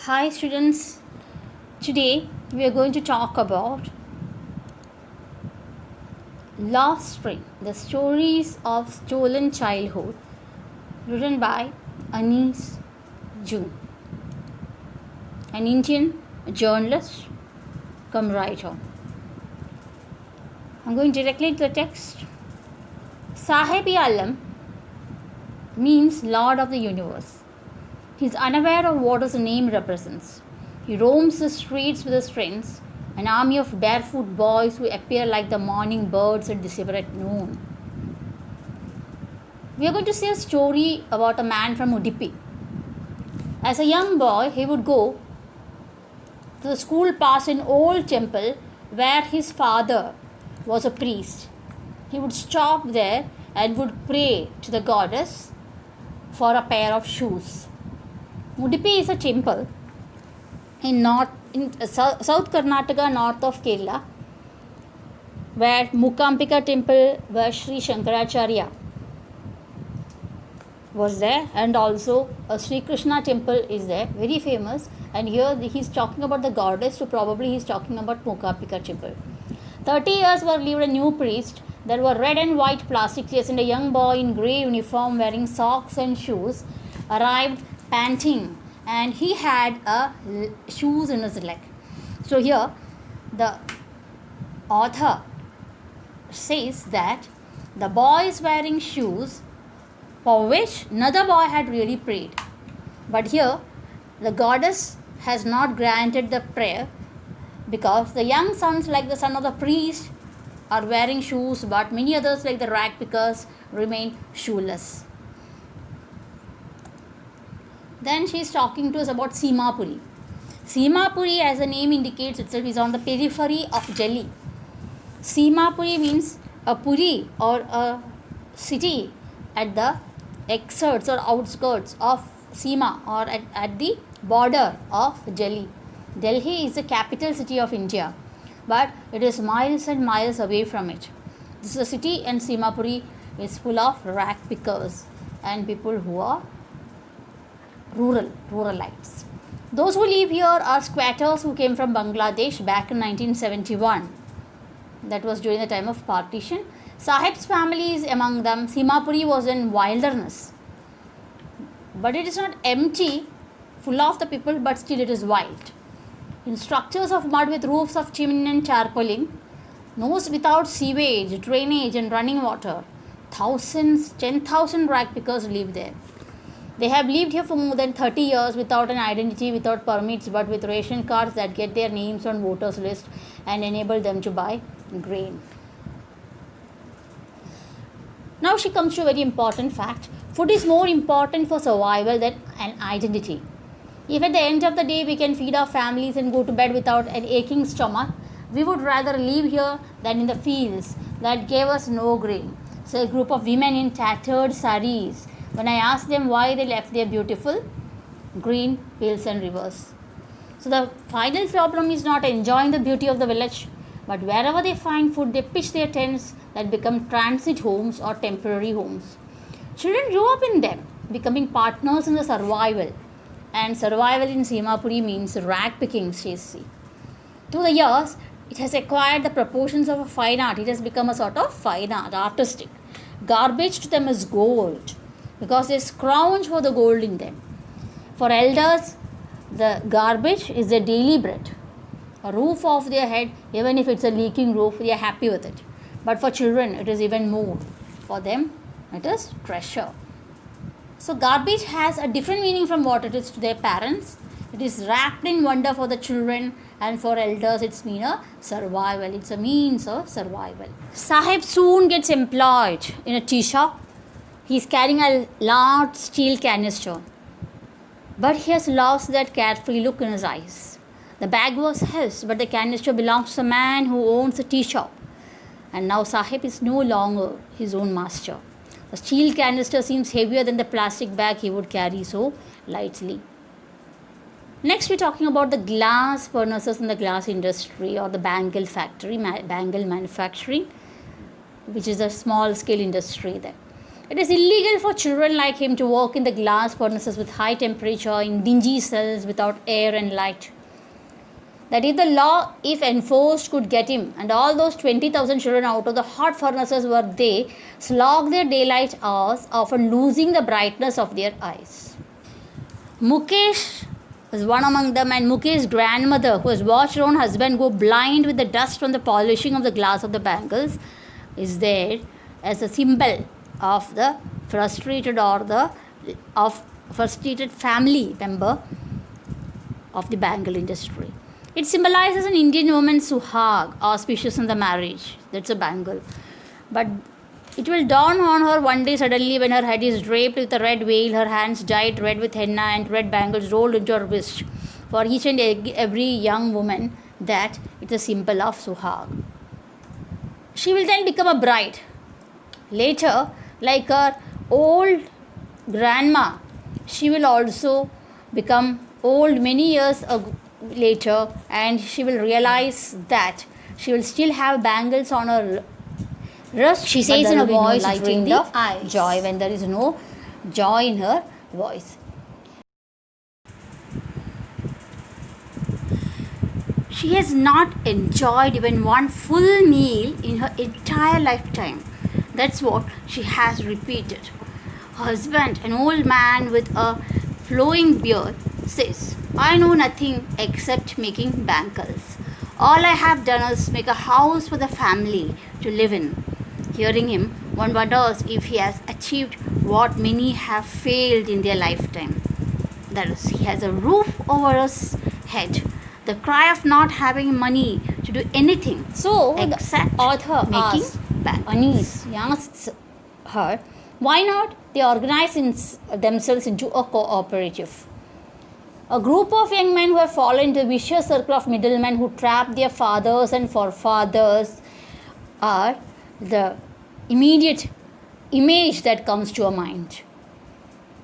Hi students, today we are going to talk about Lost Spring, the stories of stolen childhood, written by Anis June, an Indian journalist come writer. I'm going directly to the text. Sahib-e-Alam means Lord of the Universe. He is unaware of what his name represents. He roams the streets with his friends, an army of barefoot boys who appear like the morning birds at December at noon. We are going to see a story about a man from Udupi. As a young boy, he would go to the school past an old temple where his father was a priest. He would stop there and would pray to the goddess for a pair of shoes. Udupi is a temple in South Karnataka, north of Kerala, where Mookampika temple, where Sri Shankaracharya was there, and also a Sri Krishna temple is there, very famous. And here he's talking about the goddess, so probably he's talking about Mookampika temple. 30 years were lived a new priest. There were red and white plastic chairs, and a young boy in grey uniform wearing socks and shoes arrived panting, and he had shoes in his leg. So here the author says that the boy is wearing shoes for which another boy had really prayed, but here the goddess has not granted the prayer because the young sons, like the son of the priest, are wearing shoes, but many others, like the rag pickers, remain shoeless. Then she is talking to us about Simapuri. Simapuri, as the name indicates itself, is on the periphery of Delhi. Simapuri means a puri or a city at the excerpts or outskirts of Sima, or at the border of Delhi. Delhi is the capital city of India, but it is miles and miles away from it. This is a city, and Simapuri is full of rag pickers and people who are ruralites. Those who live here are squatters who came from Bangladesh back in 1971. That was during the time of partition. Sahib's family is among them. Simapuri was in wilderness, but it is not empty, full of the people, but still it is wild. In structures of mud with roofs of chimney and tarpaulin, nose without sewage, drainage and running water, 10,000 rag pickers live there. They have lived here for more than 30 years without an identity, without permits, but with ration cards that get their names on voters list and enable them to buy grain. Now she comes to a very important fact. Food is more important for survival than an identity. If at the end of the day we can feed our families and go to bed without an aching stomach, we would rather live here than in the fields that gave us no grain. So a group of women in tattered saris, when I asked them why they left their beautiful green hills and rivers. So the final problem is not enjoying the beauty of the village, but wherever they find food, they pitch their tents that become transit homes or temporary homes. Children grow up in them, becoming partners in the survival. And survival in Simapuri means rag picking, Stacey. Through the years, it has acquired the proportions of a fine art. It has become a sort of fine art, artistic. Garbage to them is gold, because they scrounge for the gold in them. For elders, the garbage is their daily bread. A roof off their head, even if it's a leaking roof, they are happy with it. But for children, it is even more. For them, it is treasure. So garbage has a different meaning from what it is to their parents. It is wrapped in wonder for the children, and for elders it's mean a survival. It's a means of survival. Sahib soon gets employed in a tea shop. He is carrying a large steel canister, but he has lost that carefree look in his eyes. The bag was his, but the canister belongs to the man who owns the tea shop. And now Sahib is no longer his own master. The steel canister seems heavier than the plastic bag he would carry so lightly. Next, we're talking about the glass furnaces in the glass industry, or the bangle factory, bangle manufacturing, which is a small scale industry there. It is illegal for children like him to work in the glass furnaces with high temperature, in dingy cells without air and light. That if the law, if enforced, could get him and all those 20,000 children out of the hot furnaces where they slog their daylight hours, often losing the brightness of their eyes. Mukesh was one among them, and Mukesh's grandmother, who has watched her own husband go blind with the dust from the polishing of the glass of the bangles, is there as a symbol of the frustrated family member of the bangle industry. It symbolizes an Indian woman's suhag, auspicious in the marriage. That's a bangle. But it will dawn on her one day suddenly when her head is draped with a red veil, her hands dyed red with henna, and red bangles rolled into her wrist. For each and every young woman, that it's a symbol of suhag. She will then become a bride. Later, like her old grandma, she will also become old many years later, and she will realize that she will still have bangles on her wrist. She says in a voice drained of joy when there is no joy in her voice. She has not enjoyed even one full meal in her entire lifetime. That's what she has repeated. Her husband, an old man with a flowing beard, says, I know nothing except making bangles. All I have done is make a house for the family to live in. Hearing him, one wonders if he has achieved what many have failed in their lifetime. That is, he has a roof over his head. The cry of not having money to do anything. So, except the author making bangles. Asks her, why not they organize themselves into a cooperative? A group of young men who have fallen into a vicious circle of middlemen who trap their fathers and forefathers are the immediate image that comes to our mind.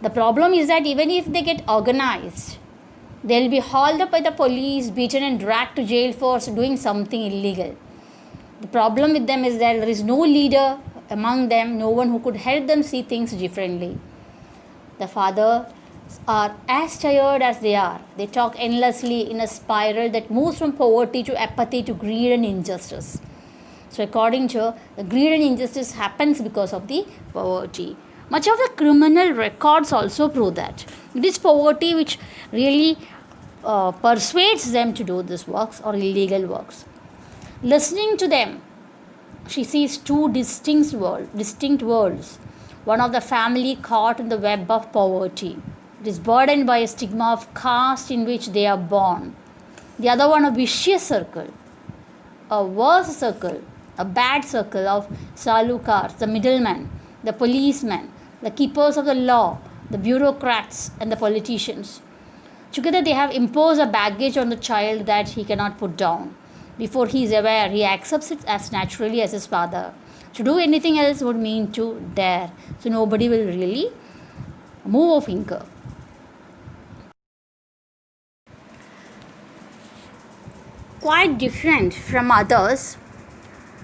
The problem is that even if they get organized, they'll be hauled up by the police, beaten and dragged to jail for doing something illegal. The problem with them is that there is no leader among them, no one who could help them see things differently. The fathers are as tired as they are. They talk endlessly in a spiral that moves from poverty to apathy to greed and injustice. So according to her, the greed and injustice happens because of the poverty. Much of the criminal records also prove that. It is poverty which really persuades them to do these works or illegal works. Listening to them, she sees two distinct worlds. One of the family caught in the web of poverty. It is burdened by a stigma of caste in which they are born. The other one, a vicious circle, a worse circle, a bad circle of salukars, the middlemen, the policemen, the keepers of the law, the bureaucrats, and the politicians. Together they have imposed a baggage on the child that he cannot put down. Before he is aware, he accepts it as naturally as his father. To do anything else would mean to dare. So nobody will really move a finger. Quite different from others,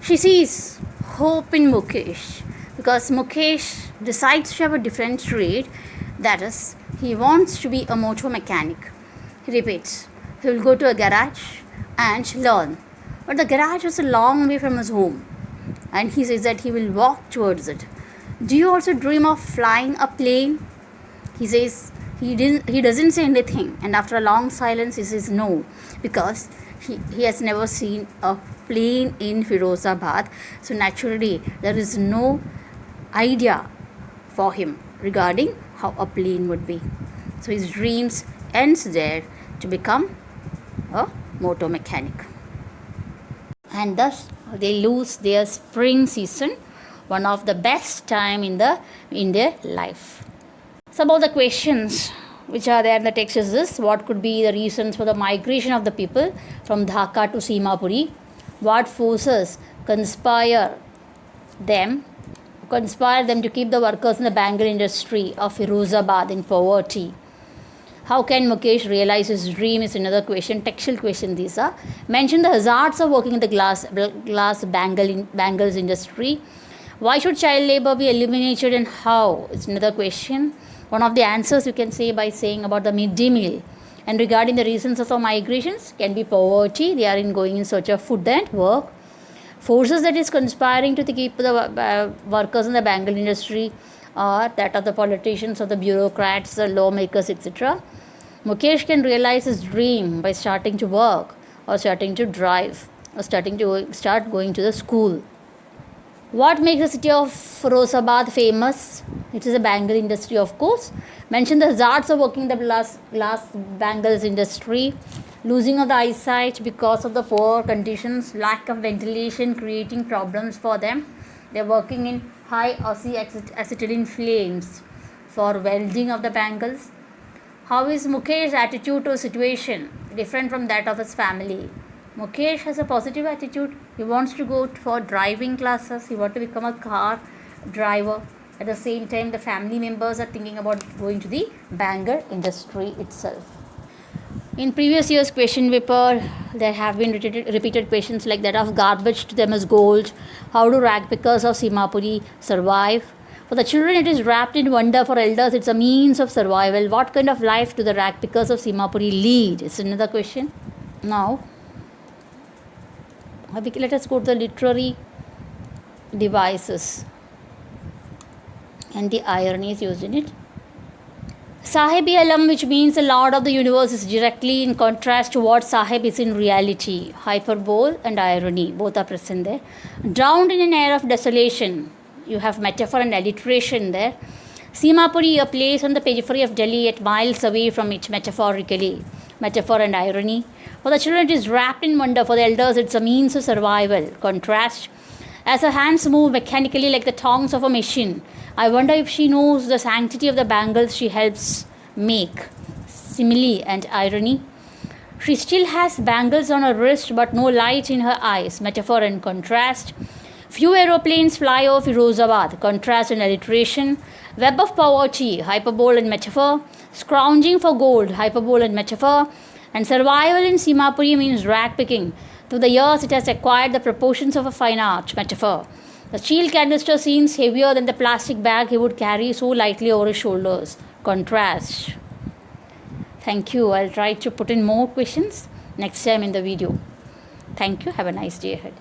she sees hope in Mukesh, because Mukesh decides to have a different trade. That is, he wants to be a motor mechanic. He repeats, he will go to a garage and learn. But the garage is a long way from his home, and he says that he will walk towards it. Do you also dream of flying a plane? He says he doesn't say anything, and after a long silence he says no, because he has never seen a plane in Firozabad. So naturally there is no idea for him regarding how a plane would be. So his dreams ends there to become a motor mechanic. And thus they lose their spring season, one of the best time in their life. Some of the questions which are there in the text is this: what could be the reasons for the migration of the people from Dhaka to Simapuri? What forces conspire them to keep the workers in the bangle industry of Firozabad in poverty? How can Mukesh realize his dream is another question. Textual question these are. Mention the hazards of working in the glass bangles industry. Why should child labor be eliminated and how? It's another question. One of the answers you can say by saying about the midday meal. And regarding the reasons of migrations, can be poverty, they are going in search of food and work. Forces that is conspiring to keep the workers in the Bengal industry are that of the politicians or the bureaucrats, the lawmakers, etc. Mukesh can realize his dream by starting to work or starting to drive or start going to the school. What makes the city of Firozabad famous? It is a bangle industry, of course. Mention the hazards of working the glass bangles industry. Losing of the eyesight because of the poor conditions, lack of ventilation creating problems for them. They are working in high acetylene flames for welding of the bangles. How is Mukesh's attitude to a situation different from that of his family? Mukesh has a positive attitude. He wants to go for driving classes. He wants to become a car driver. At the same time, the family members are thinking about going to the bangle industry itself. In previous year's question paper, there have been repeated questions like that of garbage to them is gold. How do rag pickers of Simapuri survive? For the children, it is wrapped in wonder. For elders, it's a means of survival. What kind of life do the rag pickers of Simapuri lead? It's another question. Now, let us go to the literary devices and the ironies used in it. Sahib-i-Alam, which means the Lord of the Universe, is directly in contrast to what Sahib is in reality. Hyperbole and irony, both are present there. Drowned in an air of desolation, you have metaphor and alliteration there. Simapuri, a place on the periphery of Delhi, yet miles away from it, metaphorically. Metaphor and irony. For the children, it is wrapped in wonder. For the elders, it's a means of survival. Contrast. As her hands move mechanically like the tongs of a machine, I wonder if she knows the sanctity of the bangles she helps make. Simile and irony. She still has bangles on her wrist but no light in her eyes. Metaphor and contrast. Few aeroplanes fly over Firozabad. Contrast and alliteration. Web of poverty. Hyperbole and metaphor. Scrounging for gold. Hyperbole and metaphor. And survival in Simapuri means rag picking. Through the years, it has acquired the proportions of a fine art. Metaphor. The steel canister seems heavier than the plastic bag he would carry so lightly over his shoulders. Contrast. Thank you. I'll try to put in more questions next time in the video. Thank you. Have a nice day ahead.